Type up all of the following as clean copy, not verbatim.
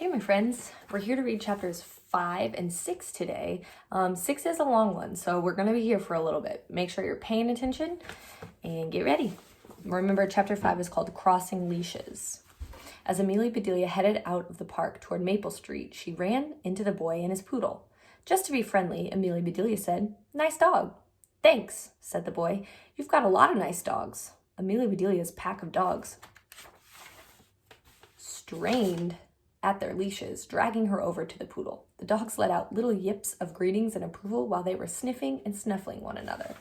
Hey, my friends. We're here to read chapters 5 and 6 today. 6 is a long one, so we're going to be here for a little bit. Make sure you're paying attention and get ready. Remember, chapter 5 is called Crossing Leashes. As Amelia Bedelia headed out of the park toward Maple Street, she ran into the boy and his poodle. Just to be friendly, Amelia Bedelia said, "Nice dog." "Thanks," said the boy. "You've got a lot of nice dogs." Amelia Bedelia's pack of dogs strained at their leashes, dragging her over to the poodle. The dogs let out little yips of greetings and approval while they were sniffing and snuffling one another.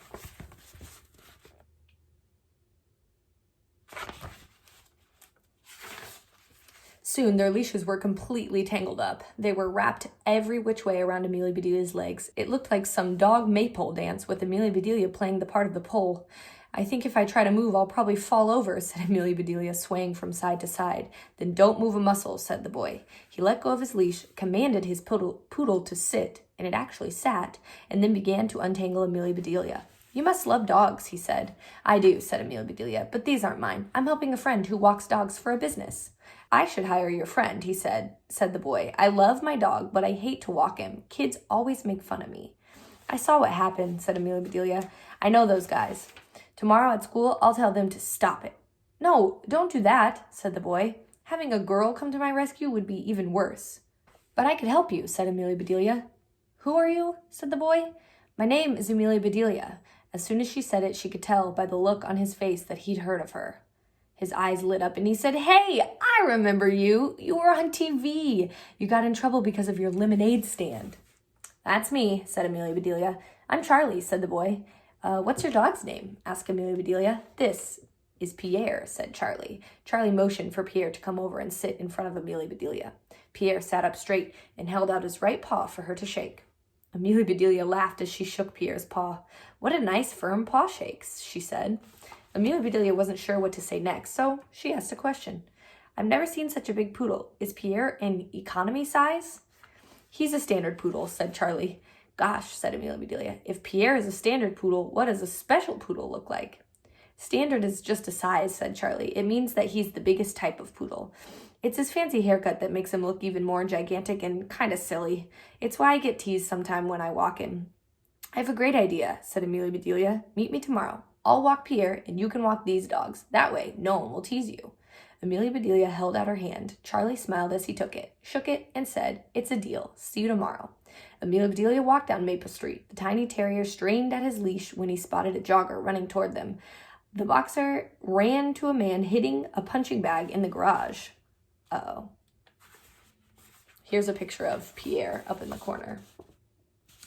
Soon their leashes were completely tangled up. They were wrapped every which way around Amelia Bedelia's legs. It looked like some dog maypole dance with Amelia Bedelia playing the part of the pole. "I think if I try to move, I'll probably fall over," said Amelia Bedelia, swaying from side to side. "Then don't move a muscle," said the boy. He let go of his leash, commanded his poodle to sit, and it actually sat, and then began to untangle Amelia Bedelia. "You must love dogs," he said. "I do," said Amelia Bedelia, "but these aren't mine. I'm helping a friend who walks dogs for a business." "I should hire your friend," he said the boy. "I love my dog, but I hate to walk him. Kids always make fun of me." "I saw what happened," said Amelia Bedelia. "I know those guys. Tomorrow at school, I'll tell them to stop it." "No, don't do that," said the boy. "Having a girl come to my rescue would be even worse." "But I could help you," said Amelia Bedelia. "Who are you?" said the boy. "My name is Amelia Bedelia." As soon as she said it, she could tell by the look on his face that he'd heard of her. His eyes lit up and he said, "Hey, I remember you. You were on TV. You got in trouble because of your lemonade stand." "That's me," said Amelia Bedelia. "I'm Charlie," said the boy. What's your dog's name?" asked Amelia Bedelia. "This is Pierre," said Charlie. Charlie motioned for Pierre to come over and sit in front of Amelia Bedelia. Pierre sat up straight and held out his right paw for her to shake. Amelia Bedelia laughed as she shook Pierre's paw. "What a nice firm paw shakes," she said. Amelia Bedelia wasn't sure what to say next, so she asked a question. "I've never seen such a big poodle. Is Pierre an economy size?" "He's a standard poodle," said Charlie. "Gosh," said Amelia Bedelia, "if Pierre is a standard poodle, what does a special poodle look like?" "Standard is just a size," said Charlie. "It means that he's the biggest type of poodle. It's his fancy haircut that makes him look even more gigantic and kind of silly. It's why I get teased sometime when I walk him." "I have a great idea," said Amelia Bedelia. "Meet me tomorrow. I'll walk Pierre, and you can walk these dogs. That way, no one will tease you." Amelia Bedelia held out her hand. Charlie smiled as he took it, shook it, and said, "It's a deal. See you tomorrow." Amelia Bedelia walked down Maple Street. The tiny terrier strained at his leash when he spotted a jogger running toward them. The boxer ran to a man hitting a punching bag in the garage. Uh-oh. Here's a picture of Pierre up in the corner.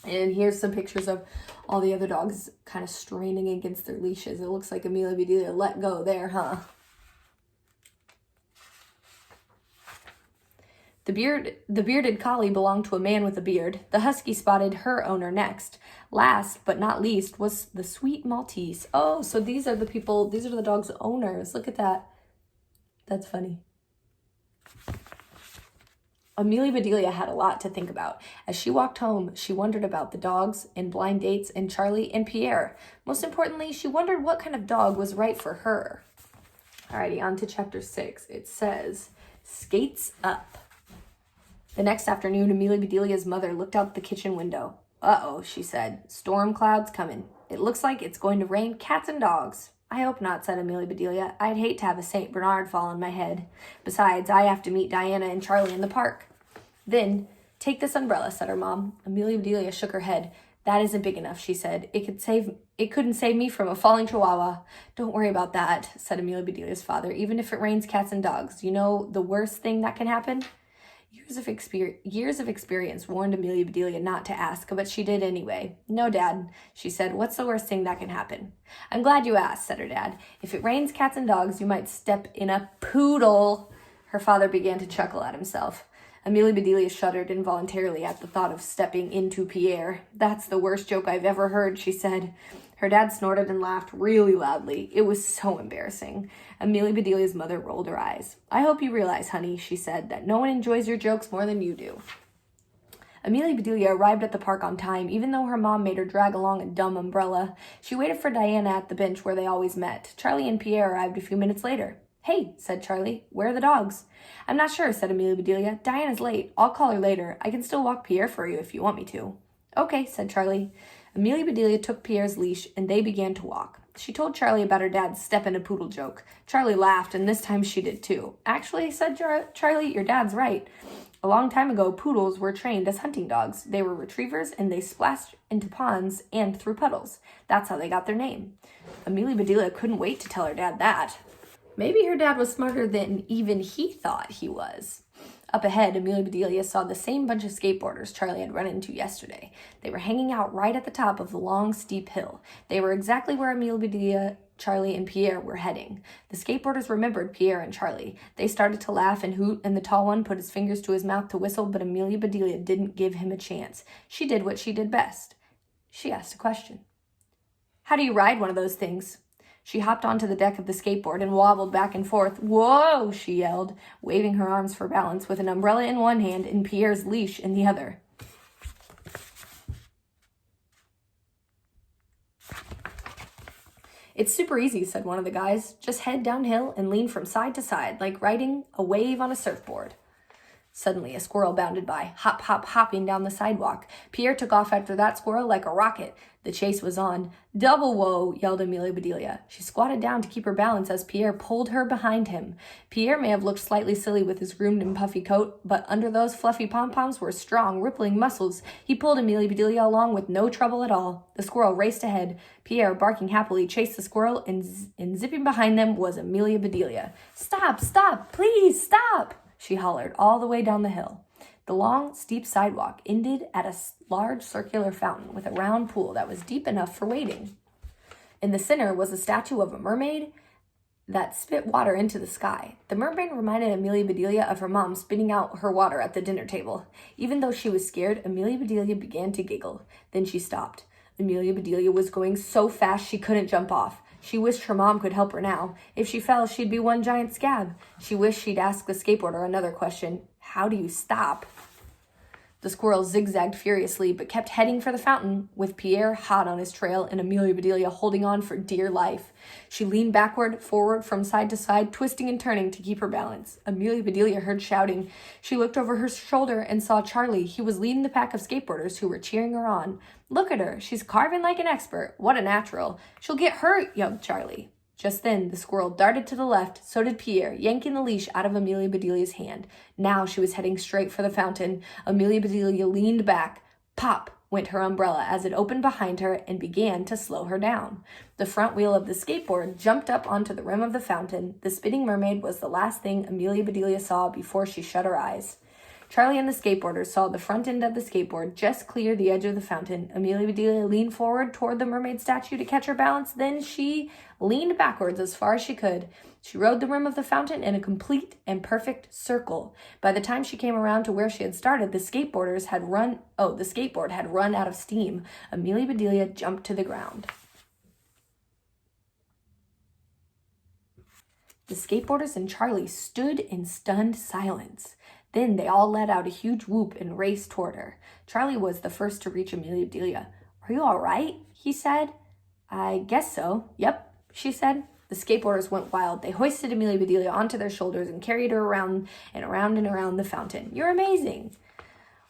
And here's some pictures of all the other dogs kind of straining against their leashes. It looks like Amelia Bedelia let go there, huh? The bearded collie belonged to a man with a beard. The husky spotted her owner next. Last but not least was the sweet Maltese. Oh, so these are the dog's owners. Look at that. That's funny. Amelia Bedelia had a lot to think about. As she walked home, she wondered about the dogs and blind dates and Charlie and Pierre. Most importantly, she wondered what kind of dog was right for her. Alrighty, on to chapter 6. It says, Skates Up. The next afternoon, Amelia Bedelia's mother looked out the kitchen window. "Uh-oh," she said. "Storm clouds coming. It looks like it's going to rain cats and dogs." "I hope not," said Amelia Bedelia. "I'd hate to have a St. Bernard fall on my head. Besides, I have to meet Diana and Charlie in the park." "Then take this umbrella," said her mom. Amelia Bedelia shook her head. "That isn't big enough," she said. It couldn't save me from a falling chihuahua." "Don't worry about that," said Amelia Bedelia's father. "Even if it rains cats and dogs, you know the worst thing that can happen?" Years of experience warned Amelia Bedelia not to ask, but she did anyway. "No, Dad," she said. "What's the worst thing that can happen?" "I'm glad you asked," said her dad. "If it rains cats and dogs, you might step in a poodle." Her father began to chuckle at himself. Amelia Bedelia shuddered involuntarily at the thought of stepping into Pierre. "That's the worst joke I've ever heard," she said. Her dad snorted and laughed really loudly. It was so embarrassing. Amelia Bedelia's mother rolled her eyes. "I hope you realize, honey," she said, "that no one enjoys your jokes more than you do." Amelia Bedelia arrived at the park on time, even though her mom made her drag along a dumb umbrella. She waited for Diana at the bench where they always met. Charlie and Pierre arrived a few minutes later. Hey, said Charlie, where are the dogs? I'm not sure, said Amelia Bedelia. Diana's late. I'll call her later. I can still walk Pierre for you if you want me to. Okay, said Charlie. Amelia Bedelia took Pierre's leash, and they began to walk. She told Charlie about her dad's step-in-a-poodle joke. Charlie laughed, and this time she did too. Actually, said Charlie, your dad's right. A long time ago, poodles were trained as hunting dogs. They were retrievers, and they splashed into ponds and through puddles. That's how they got their name. Amelia Bedelia couldn't wait to tell her dad that. Maybe her dad was smarter than even he thought he was. Up ahead, Amelia Bedelia saw the same bunch of skateboarders Charlie had run into yesterday. They were hanging out right at the top of the long, steep hill. They were exactly where Amelia Bedelia, Charlie, and Pierre were heading. The skateboarders remembered Pierre and Charlie. They started to laugh and hoot, and the tall one put his fingers to his mouth to whistle, but Amelia Bedelia didn't give him a chance. She did what she did best. She asked a question. How do you ride one of those things? She hopped onto the deck of the skateboard and wobbled back and forth. Whoa, she yelled, waving her arms for balance with an umbrella in one hand and Pierre's leash in the other. It's super easy, said one of the guys. Just head downhill and lean from side to side, like riding a wave on a surfboard. Suddenly, a squirrel bounded by, hop, hop, hopping down the sidewalk. Pierre took off after that squirrel like a rocket. The chase was on. Double whoa, yelled Amelia Bedelia. She squatted down to keep her balance as Pierre pulled her behind him. Pierre may have looked slightly silly with his groomed and puffy coat, but under those fluffy pom-poms were strong, rippling muscles. He pulled Amelia Bedelia along with no trouble at all. The squirrel raced ahead. Pierre, barking happily, chased the squirrel, and zipping behind them was Amelia Bedelia. Stop, stop, please, stop! She hollered all the way down the hill. The long, steep sidewalk ended at a large circular fountain with a round pool that was deep enough for wading. In the center was a statue of a mermaid that spit water into the sky. The mermaid reminded Amelia Bedelia of her mom spitting out her water at the dinner table. Even though she was scared, Amelia Bedelia began to giggle. Then she stopped. Amelia Bedelia was going so fast she couldn't jump off. She wished her mom could help her now. If she fell, she'd be one giant scab. She wished she'd ask the skateboarder another question. How do you stop? The squirrel zigzagged furiously, but kept heading for the fountain, with Pierre hot on his trail and Amelia Bedelia holding on for dear life. She leaned backward, forward, from side to side, twisting and turning to keep her balance. Amelia Bedelia heard shouting. She looked over her shoulder and saw Charlie. He was leading the pack of skateboarders who were cheering her on. Look at her. She's carving like an expert. What a natural. She'll get hurt, yelled Charlie. Just then, the squirrel darted to the left, so did Pierre, yanking the leash out of Amelia Bedelia's hand. Now she was heading straight for the fountain. Amelia Bedelia leaned back. Pop went her umbrella as it opened behind her and began to slow her down. The front wheel of the skateboard jumped up onto the rim of the fountain. The spitting mermaid was the last thing Amelia Bedelia saw before she shut her eyes. Charlie and the skateboarders saw the front end of the skateboard just clear the edge of the fountain. Amelia Bedelia leaned forward toward the mermaid statue to catch her balance. Then she leaned backwards as far as she could. She rode the rim of the fountain in a complete and perfect circle. By the time she came around to where she had started, the skateboard had run out of steam. Amelia Bedelia jumped to the ground. The skateboarders and Charlie stood in stunned silence. Then they all let out a huge whoop and raced toward her. Charlie was the first to reach Amelia Bedelia. Are you all right? He said. I guess so. Yep, she said. The skateboarders went wild. They hoisted Amelia Bedelia onto their shoulders and carried her around and around and around the fountain. You're amazing.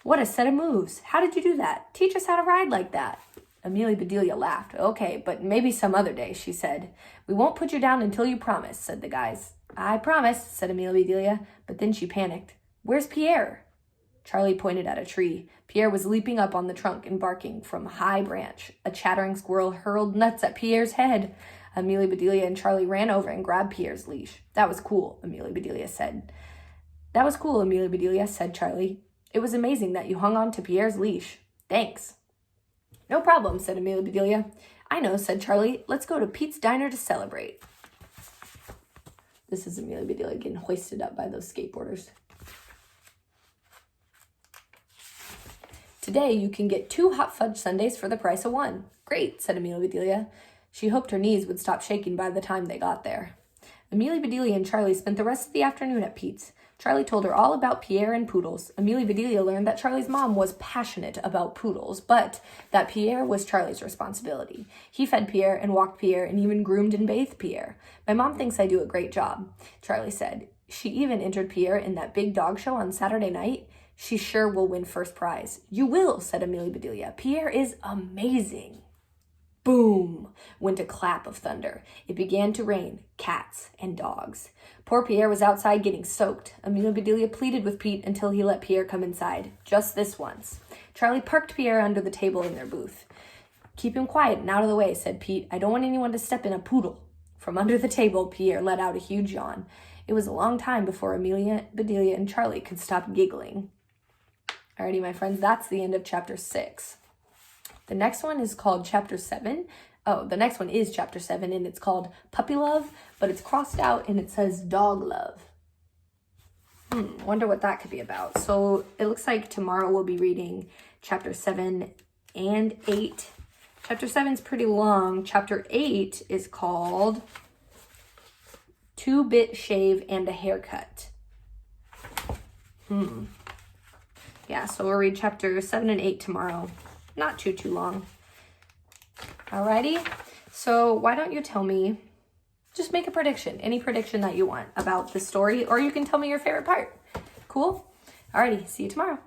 What a set of moves. How did you do that? Teach us how to ride like that. Amelia Bedelia laughed. Okay, but maybe some other day, she said. We won't put you down until you promise, said the guys. I promise, said Amelia Bedelia, but then she panicked. Where's Pierre? Charlie pointed at a tree. Pierre was leaping up on the trunk and barking from a high branch. A chattering squirrel hurled nuts at Pierre's head. Amelia Bedelia and Charlie ran over and grabbed Pierre's leash. That was cool, Amelia Bedelia said. That was cool, Amelia Bedelia, said Charlie. It was amazing that you hung on to Pierre's leash. Thanks. No problem, said Amelia Bedelia. I know, said Charlie. Let's go to Pete's Diner to celebrate. This is Amelia Bedelia getting hoisted up by those skateboarders. Today, you can get 2 hot fudge sundaes for the price of 1. Great, said Amelia Bedelia. She hoped her knees would stop shaking by the time they got there. Amelia Bedelia and Charlie spent the rest of the afternoon at Pete's. Charlie told her all about Pierre and poodles. Amelia Bedelia learned that Charlie's mom was passionate about poodles, but that Pierre was Charlie's responsibility. He fed Pierre and walked Pierre and even groomed and bathed Pierre. My mom thinks I do a great job, Charlie said. She even entered Pierre in that big dog show on Saturday night. She sure will win first prize. You will, said Amelia Bedelia. Pierre is amazing. Boom! Went a clap of thunder. It began to rain, cats and dogs. Poor Pierre was outside getting soaked. Amelia Bedelia pleaded with Pete until he let Pierre come inside. Just this once. Charlie parked Pierre under the table in their booth. Keep him quiet and out of the way, said Pete. I don't want anyone to step in a poodle. From under the table, Pierre let out a huge yawn. It was a long time before Amelia, Bedelia, and Charlie could stop giggling. Alrighty, my friends, that's the end of chapter 6. The next one is called chapter 7. Oh, the next one is chapter 7, and it's called Puppy Love, but it's crossed out and it says Dog Love. Wonder what that could be about. So it looks like tomorrow we'll be reading chapter 7 and 8. Chapter 7 is pretty long. Chapter 8 is called 2-Bit Shave and a Haircut. Yeah, so we'll read chapter 7 and 8 tomorrow. Not too long. Alrighty, so why don't you tell me, just make a prediction, any prediction that you want about the story, or you can tell me your favorite part. Cool? Alrighty, see you tomorrow.